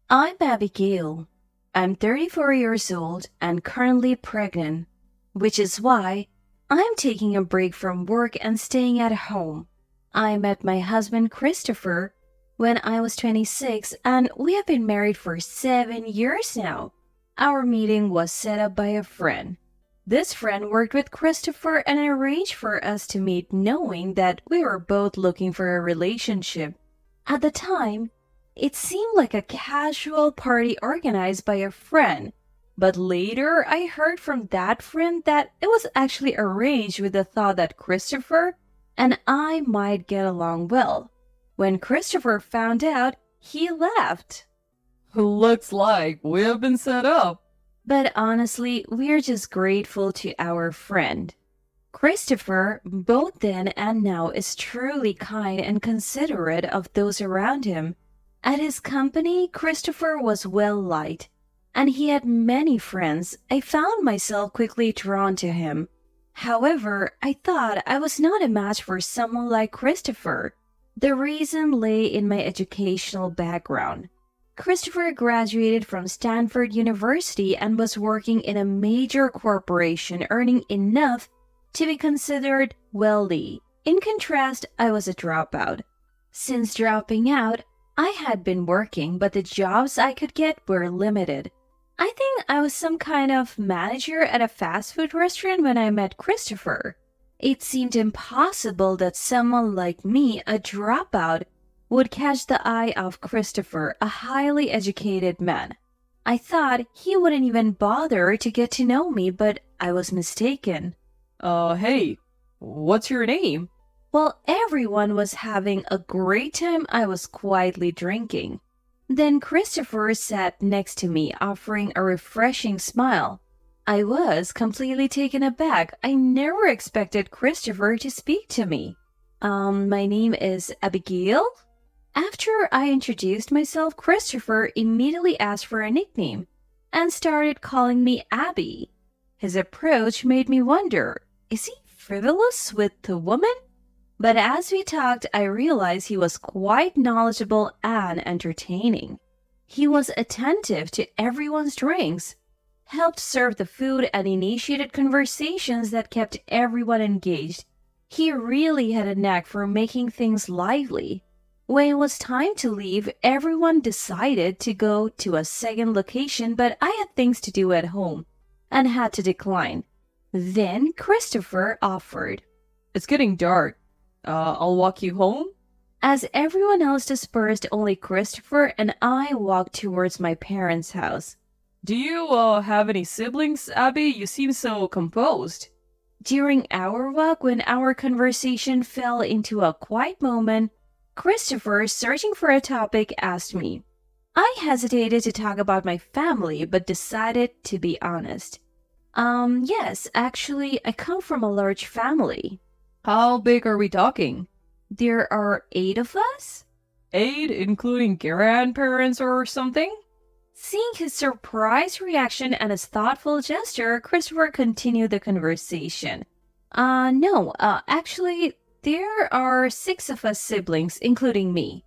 I'm Abigail. I'm 34 years old and currently pregnant, which is why I'm taking a break from work and staying at home. I met my husband Christopher when I was 26 and we have been married for 7 years now. Our meeting was set up by a friend. This friend worked with Christopher and arranged for us to meet knowing that we were both looking for a relationship. At the time, it seemed like a casual party organized by a friend, but later I heard from that friend that it was actually arranged with the thought that Christopher and I might get along well. When Christopher found out, he laughed. Looks like we have been set up. But honestly, we're just grateful to our friend. Christopher, both then and now, is truly kind and considerate of those around him. At his company, Christopher was well liked, and he had many friends. I found myself quickly drawn to him. However, I thought I was not a match for someone like Christopher. The reason lay in my educational background. Christopher graduated from Stanford University and was working in a major corporation, earning enough to be considered wealthy. In contrast, I was a dropout. Since dropping out, I had been working, but the jobs I could get were limited. I think I was some kind of manager at a fast food restaurant when I met Christopher. It seemed impossible that someone like me, a dropout, would catch the eye of Christopher, a highly educated man. I thought he wouldn't even bother to get to know me, but I was mistaken. Hey, what's your name? While everyone was having a great time, I was quietly drinking. Then Christopher sat next to me, offering a refreshing smile. I was completely taken aback. I never expected Christopher to speak to me. My name is Abigail? After I introduced myself, Christopher immediately asked for a nickname and started calling me Abby. His approach made me wonder, is he frivolous with the woman? But as we talked, I realized he was quite knowledgeable and entertaining. He was attentive to everyone's drinks, helped serve the food, and initiated conversations that kept everyone engaged. He really had a knack for making things lively. When it was time to leave, everyone decided to go to a second location, but I had things to do at home and had to decline. Then Christopher offered, It's getting dark. I'll walk you home? As everyone else dispersed, only Christopher and I walked towards my parents' house. Do you, have any siblings, Abby? You seem so composed. During our walk, when our conversation fell into a quiet moment, Christopher, searching for a topic, asked me. I hesitated to talk about my family, but decided to be honest. Yes, actually, I come from a large family. How big are we talking? There are 8 of us? 8, including grandparents or something? Seeing his surprised reaction and his thoughtful gesture, Christopher continued the conversation. No, actually, there are 6 of us siblings, including me.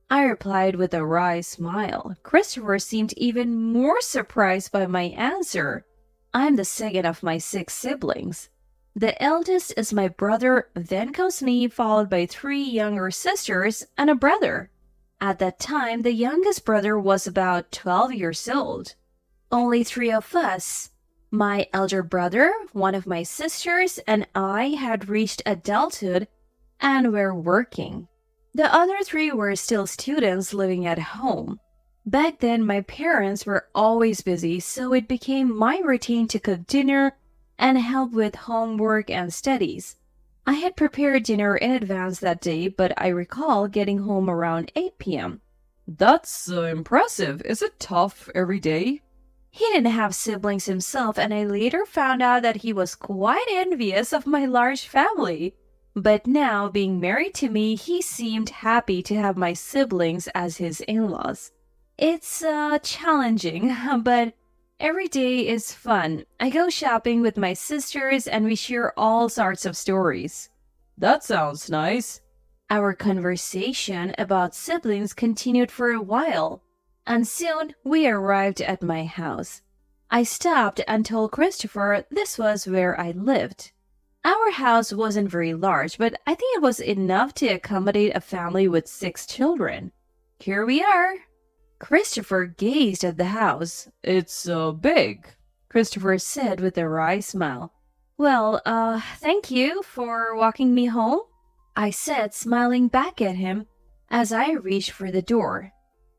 I replied with a wry smile. Christopher seemed even more surprised by my answer. I'm the second of my 6 siblings. The eldest is my brother, then comes me, followed by 3 younger sisters and a brother. At that time, the youngest brother was about 12 years old. Only 3 of us, my elder brother, one of my sisters, and I had reached adulthood and were working. The other 3 were still students living at home. Back then, my parents were always busy, so it became my routine to cook dinner and help with homework and studies. I had prepared dinner in advance that day, but I recall getting home around 8 p.m. That's impressive. Is it tough every day? He didn't have siblings himself, and I later found out that he was quite envious of my large family. But now, being married to me, he seemed happy to have my siblings as his in-laws. It's challenging, but every day is fun. I go shopping with my sisters and we share all sorts of stories. That sounds nice. Our conversation about siblings continued for a while. And soon we arrived at my house. I stopped and told Christopher this was where I lived. Our house wasn't very large, but I think it was enough to accommodate a family with 6 children. Here we are. Christopher gazed at the house. It's big. Christopher said with a wry smile. Well, thank you for walking me home, I said, smiling back at him as I reached for the door.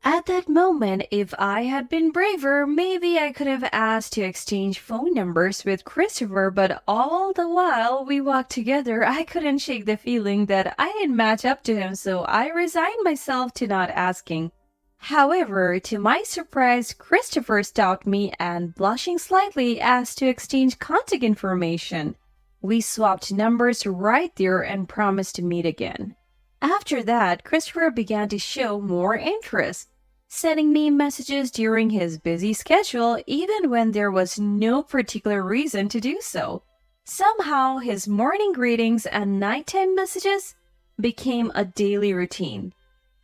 At that moment, if I had been braver, maybe I could have asked to exchange phone numbers with Christopher, but all the while we walked together, I couldn't shake the feeling that I didn't match up to him, so I resigned myself to not asking. However, to my surprise, Christopher stopped me and, blushing slightly, asked to exchange contact information. We swapped numbers right there and promised to meet again. After that, Christopher began to show more interest, sending me messages during his busy schedule even when there was no particular reason to do so. Somehow, his morning greetings and nighttime messages became a daily routine.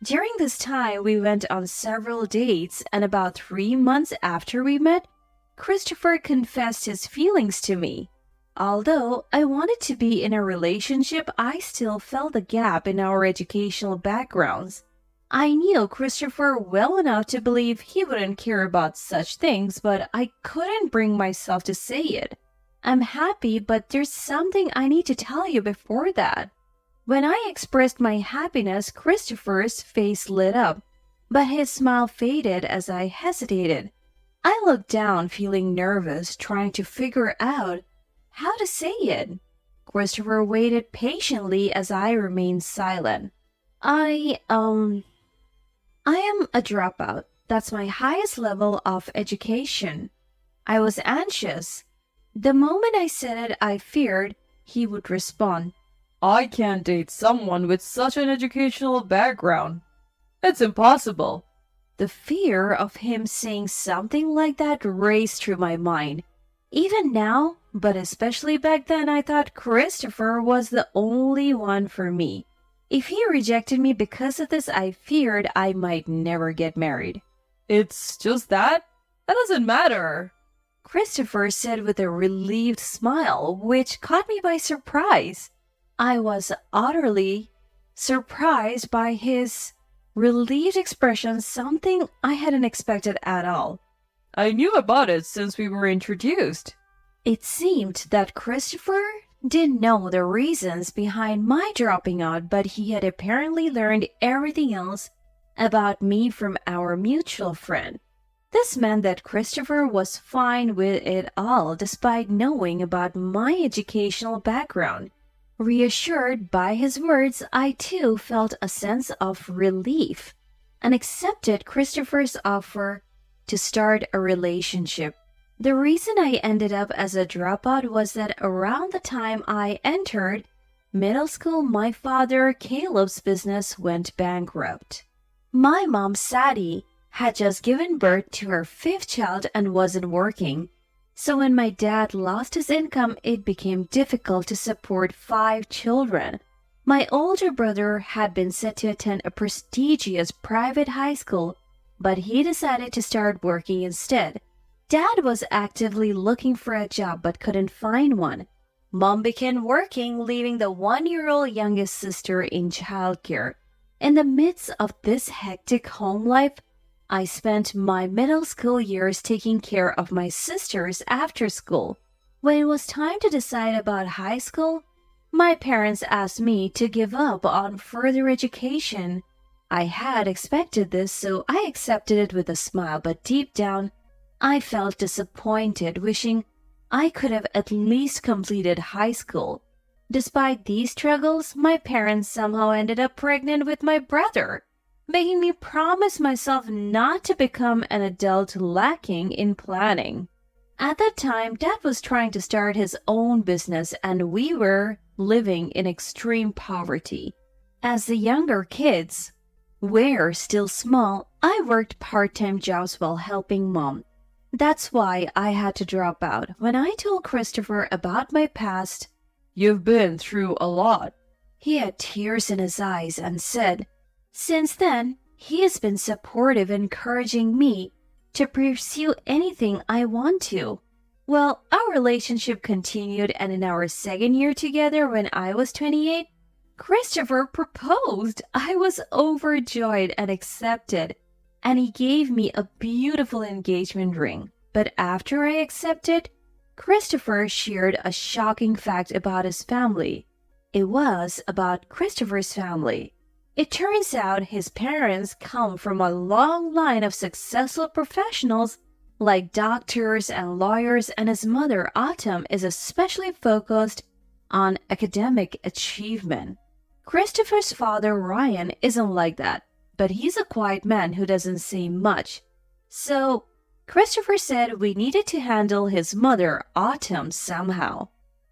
During this time, we went on several dates, and about 3 months after we met, Christopher confessed his feelings to me. Although I wanted to be in a relationship, I still felt a gap in our educational backgrounds. I knew Christopher well enough to believe he wouldn't care about such things, but I couldn't bring myself to say it. I'm happy, but there's something I need to tell you before that. When I expressed my happiness, Christopher's face lit up, but his smile faded as I hesitated. I looked down, feeling nervous, trying to figure out how to say it. Christopher waited patiently as I remained silent. I am a dropout. That's my highest level of education. I was anxious. The moment I said it, I feared he would respond. I can't date someone with such an educational background. It's impossible. The fear of him saying something like that raced through my mind. Even now, but especially back then, I thought Christopher was the only one for me. If he rejected me because of this, I feared I might never get married. It's just that? That doesn't matter. Christopher said with a relieved smile, which caught me by surprise. I was utterly surprised by his relieved expression, something I hadn't expected at all. I knew about it since we were introduced. It seemed that Christopher didn't know the reasons behind my dropping out, but he had apparently learned everything else about me from our mutual friend. This meant that Christopher was fine with it all despite knowing about my educational background. Reassured by his words, I too felt a sense of relief and accepted Christopher's offer to start a relationship. The reason I ended up as a dropout was that around the time I entered middle school, my father, Caleb's business went bankrupt. My mom, Sadie, had just given birth to her 5th child and wasn't working. So when my dad lost his income, it became difficult to support 5 children. My older brother had been set to attend a prestigious private high school, but he decided to start working instead. Dad was actively looking for a job but couldn't find one. Mom began working, leaving the 1-year-old youngest sister in childcare. In the midst of this hectic home life, I spent my middle school years taking care of my sisters after school. When it was time to decide about high school, my parents asked me to give up on further education. I had expected this, so I accepted it with a smile, but deep down, I felt disappointed, wishing I could have at least completed high school. Despite these struggles, my parents somehow ended up pregnant with my brother, making me promise myself not to become an adult lacking in planning. At that time, Dad was trying to start his own business and we were living in extreme poverty. As the younger kids were still small, I worked part-time jobs while helping Mom. That's why I had to drop out. When I told Christopher about my past, You've been through a lot. he had tears in his eyes and said, since then, He has been supportive, encouraging me to pursue anything I want to. Well, our relationship continued, and in our second year together, when I was 28, Christopher proposed. I was overjoyed and accepted, and he gave me a beautiful engagement ring. But after I accepted, Christopher shared a shocking fact about his family. It was about Christopher's family. It turns out his parents come from a long line of successful professionals like doctors and lawyers, and his mother, Autumn, is especially focused on academic achievement. Christopher's father, Ryan, isn't like that, but he's a quiet man who doesn't say much. So, Christopher said we needed to handle his mother, Autumn, somehow.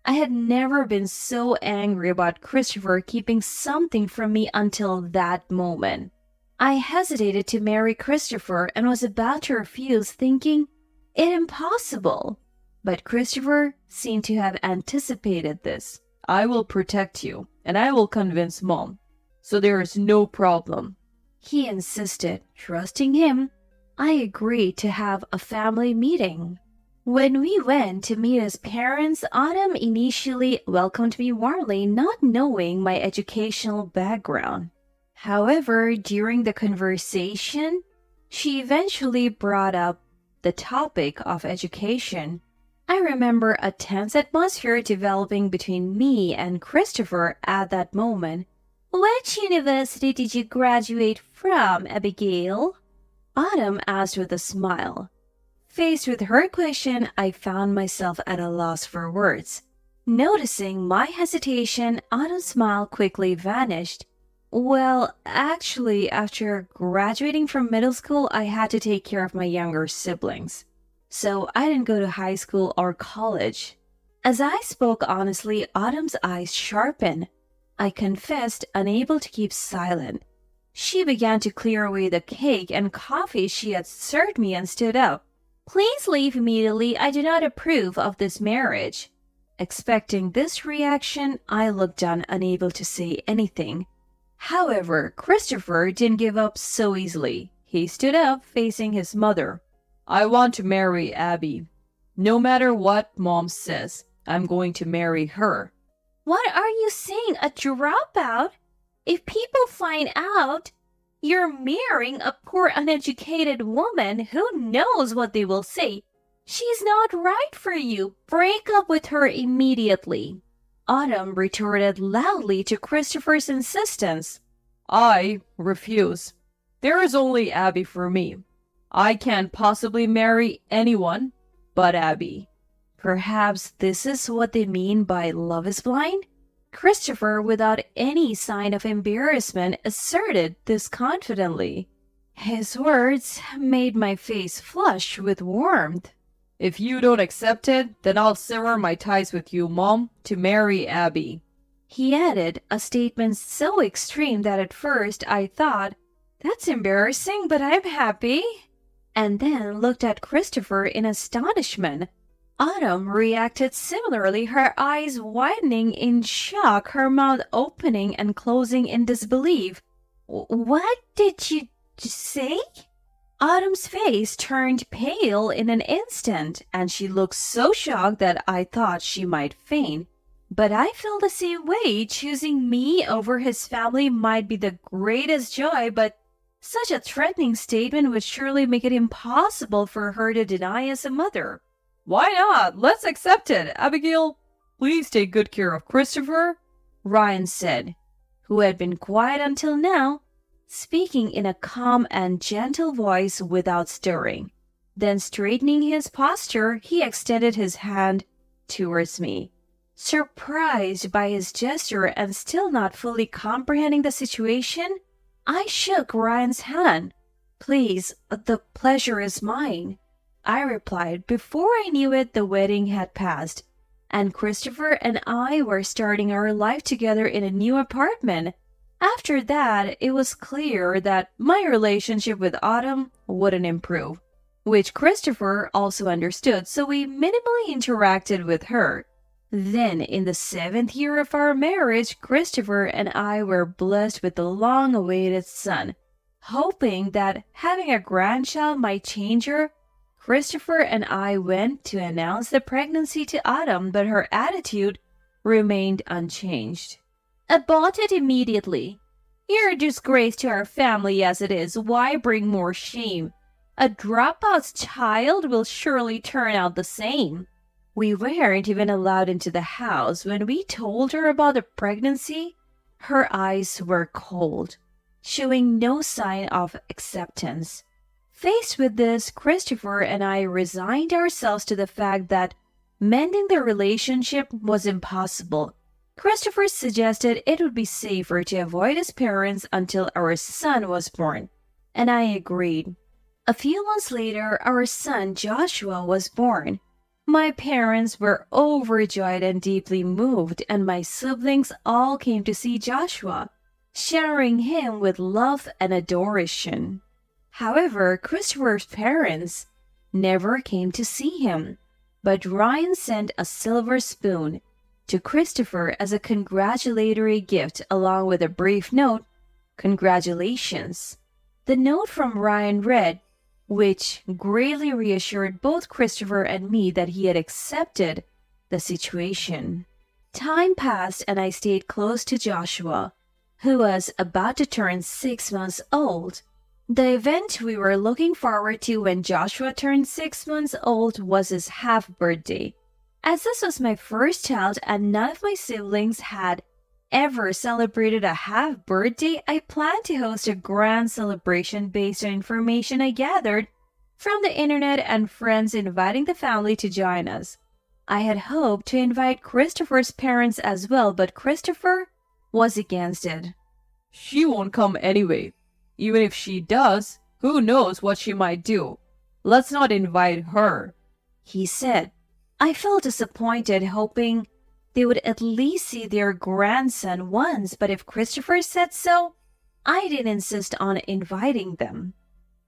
I had never been so angry about Christopher keeping something from me until that moment. I hesitated to marry Christopher and was about to refuse, thinking it impossible. But Christopher seemed to have anticipated this. I will protect you, and I will convince Mom, so there is no problem, he insisted. Trusting him, I agreed to have a family meeting. When we went to meet his parents, Autumn initially welcomed me warmly, not knowing my educational background. However, during the conversation, she eventually brought up the topic of education. I remember a tense atmosphere developing between me and Christopher at that moment. Which university did you graduate from, Abigail? Autumn asked with a smile. Faced with her question, I found myself at a loss for words. Noticing my hesitation, Autumn's smile quickly vanished. Well, actually, after graduating from middle school, I had to take care of my younger siblings. So I didn't go to high school or college. As I spoke honestly, Autumn's eyes sharpened. I confessed, unable to keep silent. She began to clear away the cake and coffee she had served me and stood up. Please leave immediately. I do not approve of this marriage. Expecting this reaction, I looked on, unable to say anything. However, Christopher didn't give up so easily. He stood up, facing his mother. I want to marry Abby. No matter what Mom says, I'm going to marry her. What are you saying? A dropout? If people find out you're marrying a poor uneducated woman, who knows what they will say? She's not right for you. Break up with her immediately. Autumn retorted loudly to Christopher's insistence. I refuse. There is only Abby for me. I can't possibly marry anyone but Abby. Perhaps this is what they mean by love is blind? Christopher, without any sign of embarrassment, asserted this confidently. His words made my face flush with warmth. If you don't accept it, then I'll sever my ties with you, Mom, to marry Abby. He added, a statement so extreme that at first I thought, that's embarrassing, but I'm happy. And then looked at Christopher in astonishment. Autumn reacted similarly, her eyes widening in shock, her mouth opening and closing in disbelief. What did you say? Autumn's face turned pale in an instant, and she looked so shocked that I thought she might faint. But I felt the same way. Choosing me over his family might be the greatest joy, but such a threatening statement would surely make it impossible for her to deny as a mother. Why not? Let's accept it. Abigail, please take good care of Christopher, Ryan said, who had been quiet until now, speaking in a calm and gentle voice without stirring. Then, straightening his posture, he extended his hand towards me. Surprised by his gesture and still not fully comprehending the situation, I shook Ryan's hand. Please, the pleasure is mine, I replied. Before I knew it, the wedding had passed, and Christopher and I were starting our life together in a new apartment. After that, it was clear that my relationship with Autumn wouldn't improve, which Christopher also understood, so we minimally interacted with her. Then, in the 7th year of our marriage, Christopher and I were blessed with the long-awaited son. Hoping that having a grandchild might change her, Christopher and I went to announce the pregnancy to Autumn, but her attitude remained unchanged. "Abort it immediately. You're a disgrace to our family as it is. Why bring more shame? A dropout's child will surely turn out the same." We weren't even allowed into the house. When we told her about the pregnancy, her eyes were cold, showing no sign of acceptance. Faced with this, Christopher and I resigned ourselves to the fact that mending the relationship was impossible. Christopher suggested it would be safer to avoid his parents until our son was born, and I agreed. A few months later, our son Joshua was born. My parents were overjoyed and deeply moved, and my siblings all came to see Joshua, showering him with love and adoration. However, Christopher's parents never came to see him, but Ryan sent a silver spoon to Christopher as a congratulatory gift along with a brief note, "Congratulations." The note from Ryan read, which greatly reassured both Christopher and me that he had accepted the situation. Time passed and I stayed close to Joshua, who was about to turn 6 months old. The event we were looking forward to when Joshua turned 6 months old was his half-birthday. As this was my first child and none of my siblings had ever celebrated a half-birthday, I planned to host a grand celebration based on information I gathered from the internet and friends inviting the family to join us. I had hoped to invite Christopher's parents as well, but Christopher was against it. "She won't come anyway. Even if she does, who knows what she might do? Let's not invite her," he said. I felt disappointed, hoping they would at least see their grandson once, but if Christopher said so, I didn't insist on inviting them.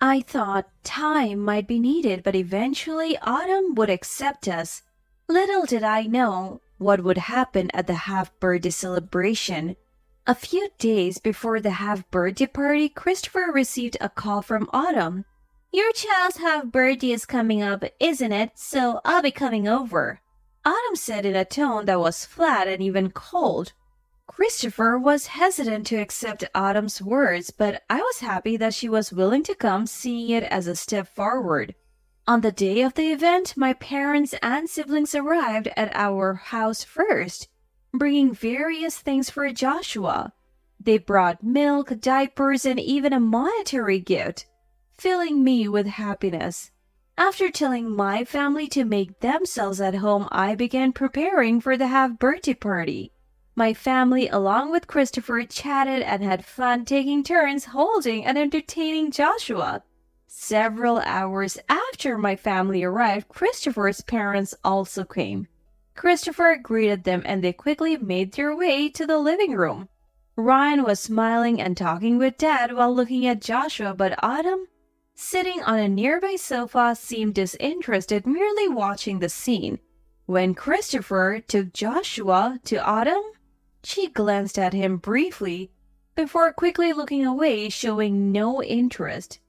I thought time might be needed, but eventually Autumn would accept us. Little did I know what would happen at the half-birthday celebration. A few days before the half-birthday party, Christopher received a call from Autumn. "Your child's half-birthday is coming up, isn't it? So I'll be coming over," Autumn said in a tone that was flat and even cold. Christopher was hesitant to accept Autumn's words, but I was happy that she was willing to come, seeing it as a step forward. On the day of the event, my parents and siblings arrived at our house first, bringing various things for Joshua. They brought milk, diapers, and even a monetary gift, filling me with happiness. After telling my family to make themselves at home, I began preparing for the half-birthday party. My family, along with Christopher, chatted and had fun taking turns holding and entertaining Joshua. Several hours after my family arrived, Christopher's parents also came. Christopher greeted them and they quickly made their way to the living room. Ryan was smiling and talking with Dad while looking at Joshua, but Autumn, sitting on a nearby sofa, seemed disinterested, merely watching the scene. When Christopher took Joshua to Autumn, she glanced at him briefly before quickly looking away, showing no interest.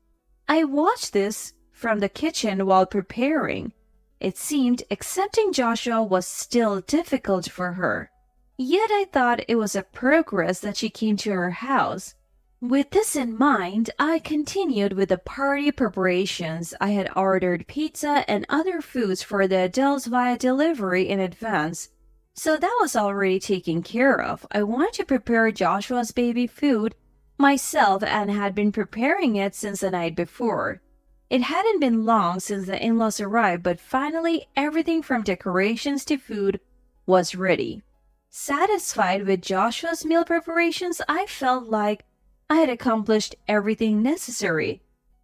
I watched this from the kitchen while preparing. It seemed accepting Joshua was still difficult for her. Yet I thought it was a progress that she came to our house. With this in mind, I continued with the party preparations. I had ordered pizza and other foods for the adults via delivery in advance, so that was already taken care of. I wanted to prepare Joshua's baby food myself and had been preparing it since the night before. It hadn't been long since the in-laws arrived, but finally everything from decorations to food was ready. Satisfied with Joshua's meal preparations, I felt like I had accomplished everything necessary.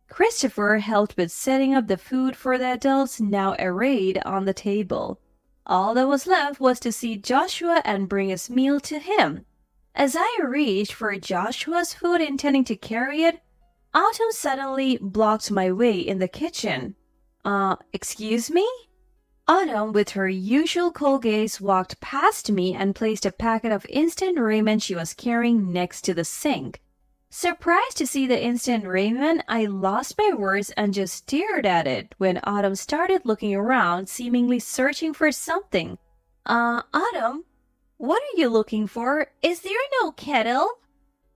Christopher helped with setting up the food for the adults now arrayed on the table. All that was left was to see Joshua and bring his meal to him. As I reached for Joshua's food intending to carry it, Autumn suddenly blocked my way in the kitchen. Excuse me? Autumn, with her usual cold gaze, walked past me and placed a packet of instant ramen she was carrying next to the sink. Surprised to see the instant raiment, I lost my words and just stared at it when Autumn started looking around, seemingly searching for something. Autumn, what are you looking for? Is there no kettle?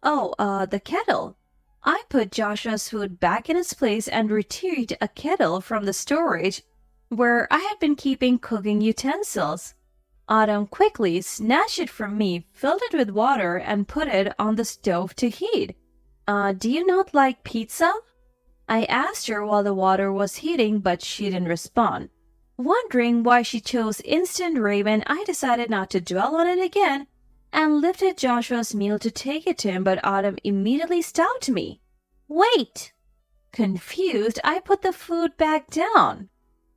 Oh, the kettle. I put Joshua's food back in its place and retrieved a kettle from the storage where I had been keeping cooking utensils. Autumn quickly snatched it from me, filled it with water, and put it on the stove to heat. Do you not like pizza? I asked her while the water was heating, but she didn't respond. Wondering why she chose instant ramen, I decided not to dwell on it again and lifted Joshua's meal to take it to him, but Autumn immediately stopped me. Wait! Confused, I put the food back down.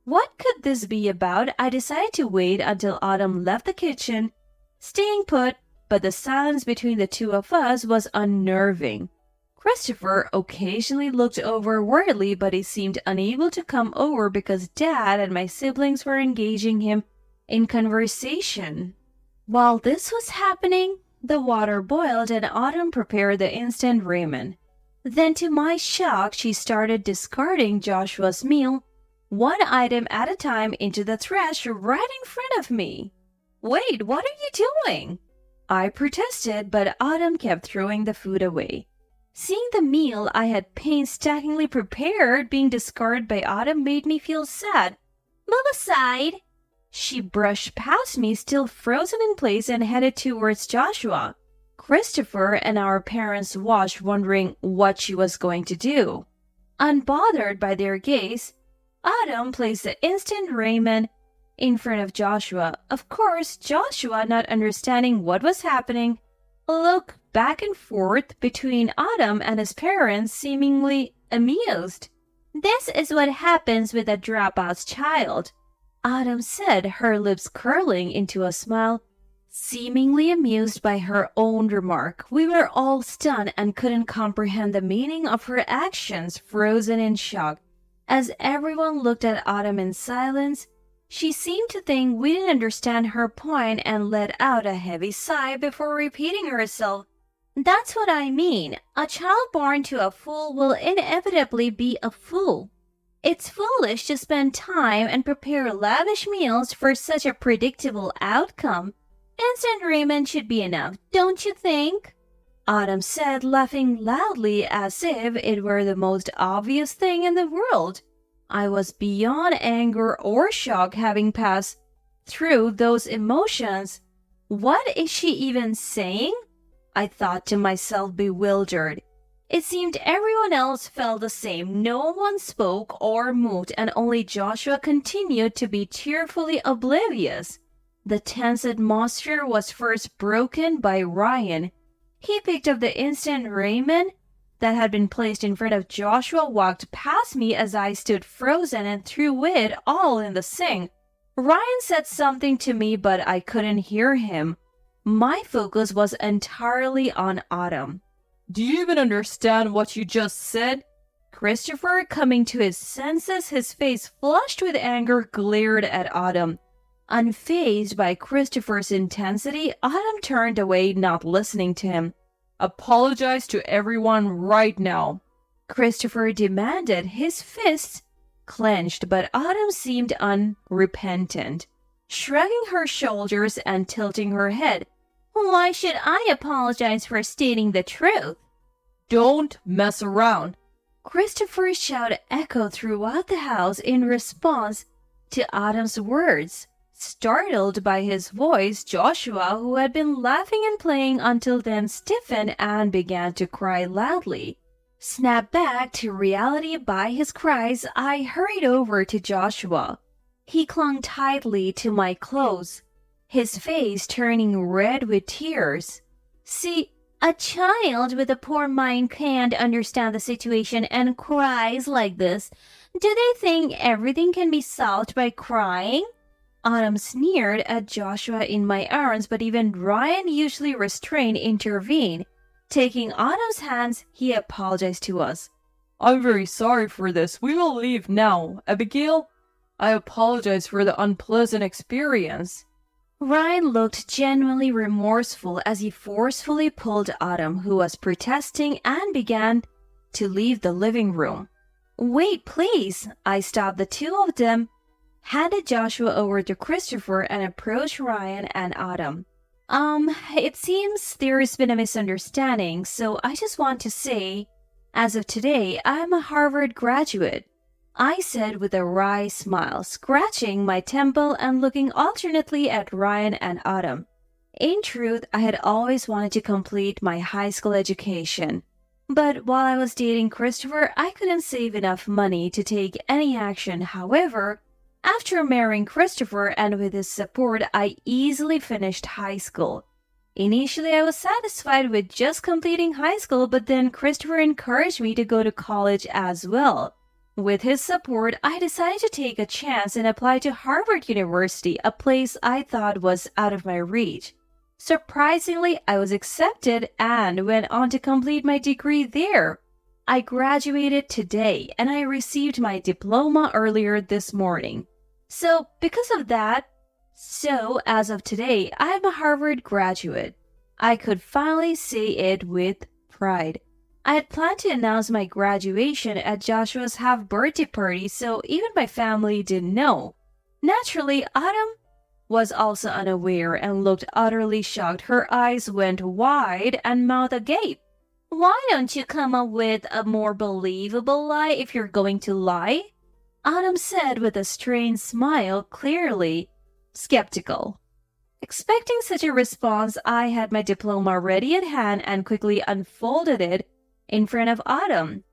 What could this be about? I decided to wait until Autumn left the kitchen, staying put, but the silence between the two of us was unnerving. Christopher occasionally looked over worriedly, but he seemed unable to come over because Dad and my siblings were engaging him in conversation. While this was happening, the water boiled and Autumn prepared the instant ramen. Then to my shock, she started discarding Joshua's meal, one item at a time, into the trash right in front of me. Wait, what are you doing? I protested, but Autumn kept throwing the food away. Seeing the meal I had painstakingly prepared being discarded by Autumn made me feel sad. Move aside! She brushed past me, still frozen in place, and headed towards Joshua. Christopher and our parents watched, wondering what she was going to do. Unbothered by their gaze, Autumn placed the instant ramen in front of Joshua. Of course, Joshua, not understanding what was happening, looked back and forth between Autumn and his parents, seemingly amused. This is what happens with a dropout child, Autumn said, her lips curling into a smile, seemingly amused by her own remark. We were all stunned and couldn't comprehend the meaning of her actions, frozen in shock. As everyone looked at Autumn in silence, she seemed to think we didn't understand her point and let out a heavy sigh before repeating herself. That's what I mean. A child born to a fool will inevitably be a fool. It's foolish to spend time and prepare lavish meals for such a predictable outcome. Instant ramen should be enough, don't you think? Autumn said, laughing loudly as if it were the most obvious thing in the world. I was beyond anger or shock, having passed through those emotions. What is she even saying? I thought to myself, bewildered. It seemed everyone else felt the same. No one spoke or moved, and only Joshua continued to be cheerfully oblivious. The tense atmosphere was first broken by Ryan. He picked up the instant ramen that had been placed in front of Joshua, walked past me as I stood frozen, and threw it all in the sink. Ryan said something to me, but I couldn't hear him. My focus was entirely on Autumn. Do you even understand what you just said? Christopher, coming to his senses, his face flushed with anger, glared at Autumn. Unfazed by Christopher's intensity, Autumn turned away, not listening to him. Apologize to everyone right now, Christopher demanded, his fists clenched, but Autumn seemed unrepentant, shrugging her shoulders and tilting her head. Why should I apologize for stating the truth? Don't mess around. Christopher's shout echoed throughout the house in response to Autumn's words. Startled by his voice, Joshua, who had been laughing and playing until then, stiffened and began to cry loudly. Snapped back to reality by his cries, I hurried over to Joshua. He clung tightly to my clothes, his face turning red with tears. See, a child with a poor mind can't understand the situation and cries like this. Do they think everything can be solved by crying? Autumn sneered at Joshua in my arms, but even Ryan, usually restrained, intervened. Taking Autumn's hands, he apologized to us. I'm very sorry for this. We will leave now. Abigail, I apologize for the unpleasant experience. Ryan looked genuinely remorseful as he forcefully pulled Autumn, who was protesting, and began to leave the living room. Wait, please! I stopped the two of them, handed Joshua over to Christopher, and approached Ryan and Autumn. It seems there's been a misunderstanding, so I just want to say, as of today, I'm a Harvard graduate, I said with a wry smile, scratching my temple and looking alternately at Ryan and Autumn. In truth, I had always wanted to complete my high school education. But while I was dating Christopher, I couldn't save enough money to take any action. However, after marrying Christopher and with his support, I easily finished high school. Initially, I was satisfied with just completing high school, but then Christopher encouraged me to go to college as well. With his support, I decided to take a chance and apply to Harvard University, a place I thought was out of my reach. Surprisingly, I was accepted and went on to complete my degree there. I graduated today and I received my diploma earlier this morning. So, because of that, as of today, I'm a Harvard graduate. I could finally say it with pride. I had planned to announce my graduation at Joshua's half-birthday party, so even my family didn't know. Naturally, Autumn was also unaware and looked utterly shocked. Her eyes went wide and mouth agape. Why don't you come up with a more believable lie if you're going to lie? Autumn said with a strained smile, clearly skeptical. Expecting such a response, I had my diploma ready at hand and quickly unfolded it in front of Autumn.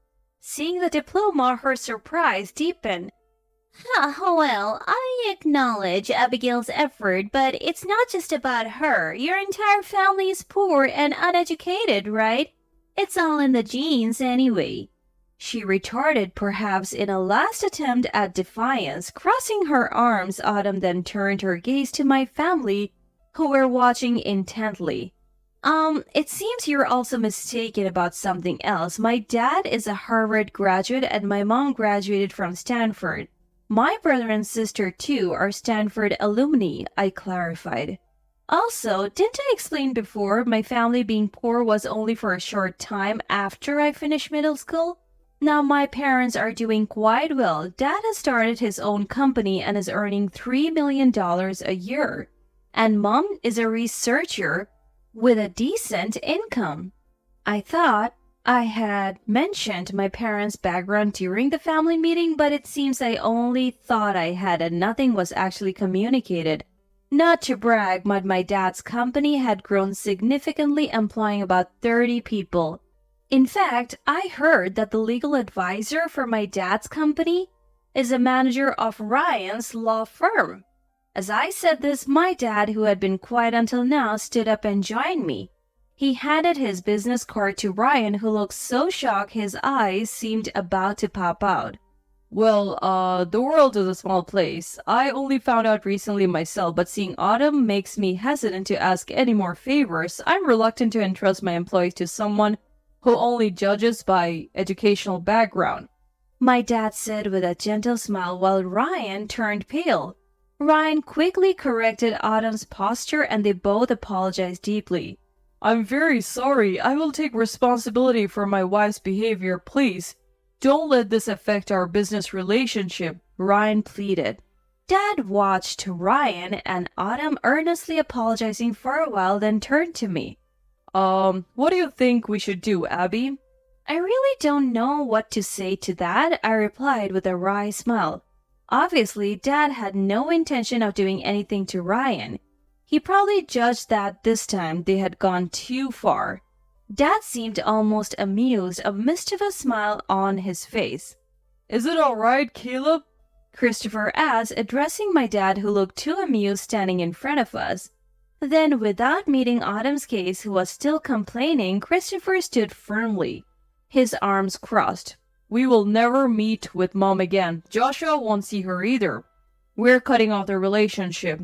Seeing the diploma, her surprise deepened. Well, I acknowledge Abigail's effort, but it's not just about her. Your entire family is poor and uneducated, right? It's all in the genes anyway. She retorted, perhaps in a last attempt at defiance. Crossing her arms, Autumn then turned her gaze to my family, who were watching intently. It seems you're also mistaken about something else. My dad is a Harvard graduate and my mom graduated from Stanford. My brother and sister, too, are Stanford alumni, I clarified. Also, didn't I explain before my family being poor was only for a short time after I finished middle school? Now my parents are doing quite well. Dad has started his own company and is earning $3 million a year. And Mom is a researcher with a decent income. I thought I had mentioned my parents' background during the family meeting, but it seems I only thought I had and nothing was actually communicated. Not to brag, but my dad's company had grown significantly, employing about 30 people. In fact, I heard that the legal advisor for my dad's company is a manager of Ryan's law firm. As I said this, my dad, who had been quiet until now, stood up and joined me. He handed his business card to Ryan, who looked so shocked his eyes seemed about to pop out. Well, the world is a small place. I only found out recently myself, but seeing Autumn makes me hesitant to ask any more favors. I'm reluctant to entrust my employees to someone who only judges by educational background, my dad said with a gentle smile while Ryan turned pale. Ryan quickly corrected Autumn's posture and they both apologized deeply. I'm very sorry. I will take responsibility for my wife's behavior. Please, don't let this affect our business relationship, Ryan pleaded. Dad watched Ryan and Autumn earnestly apologizing for a while, then turned to me. What do you think we should do, Abby? I really don't know what to say to that, I replied with a wry smile. Obviously, Dad had no intention of doing anything to Ryan. He probably judged that this time they had gone too far. Dad seemed almost amused, a mischievous smile on his face. Is it all right, Caleb? Christopher asked, addressing my dad, who looked too amused standing in front of us. Then, without meeting Autumn's gaze, who was still complaining, Christopher stood firmly, his arms crossed. We will never meet with Mom again. Joshua won't see her either. We're cutting off the relationship.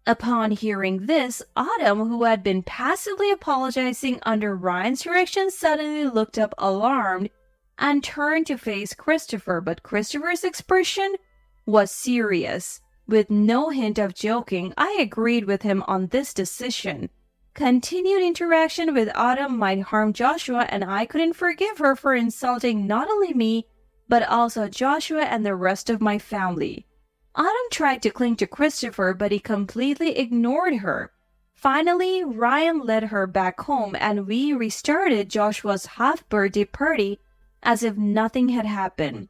Upon hearing this, Autumn, who had been passively apologizing under Ryan's direction, suddenly looked up alarmed and turned to face Christopher, but Christopher's expression was serious. With no hint of joking, I agreed with him on this decision. Continued interaction with Autumn might harm Joshua, and I couldn't forgive her for insulting not only me, but also Joshua and the rest of my family. Autumn tried to cling to Christopher, but he completely ignored her. Finally, Ryan led her back home, and we restarted Joshua's half-birthday party as if nothing had happened.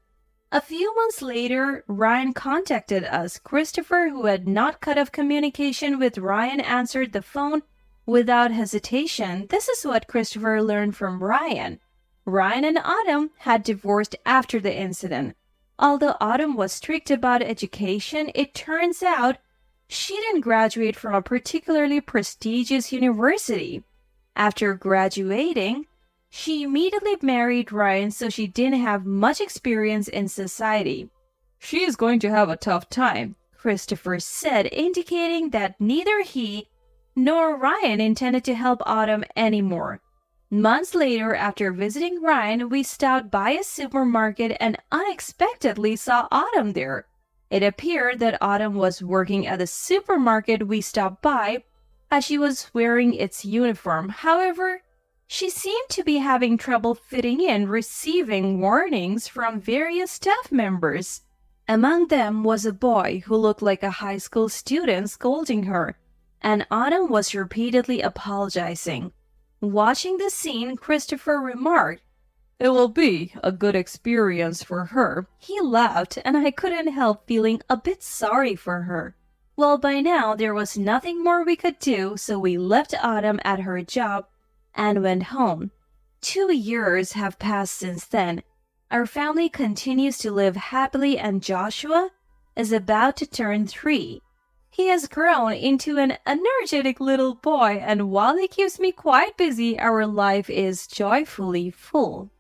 A few months later, Ryan contacted us. Christopher, who had not cut off communication with Ryan, answered the phone without hesitation. This is what Christopher learned from Ryan. Ryan and Autumn had divorced after the incident. Although Autumn was strict about education, it turns out she didn't graduate from a particularly prestigious university. After graduating, she immediately married Ryan, so she didn't have much experience in society. She is going to have a tough time, Christopher said, indicating that neither he nor Ryan intended to help Autumn anymore. Months later, after visiting Ryan, we stopped by a supermarket and unexpectedly saw Autumn there. It appeared that Autumn was working at the supermarket we stopped by, as she was wearing its uniform. However, she seemed to be having trouble fitting in, receiving warnings from various staff members. Among them was a boy who looked like a high school student scolding her, and Autumn was repeatedly apologizing. Watching the scene, Christopher remarked, "It will be a good experience for her." He laughed, and I couldn't help feeling a bit sorry for her. Well, by now there was nothing more we could do, so we left Autumn at her job and went home. 2 years have passed since then. Our family continues to live happily, and Joshua is about to turn 3. He has grown into an energetic little boy, and while he keeps me quite busy, our life is joyfully full.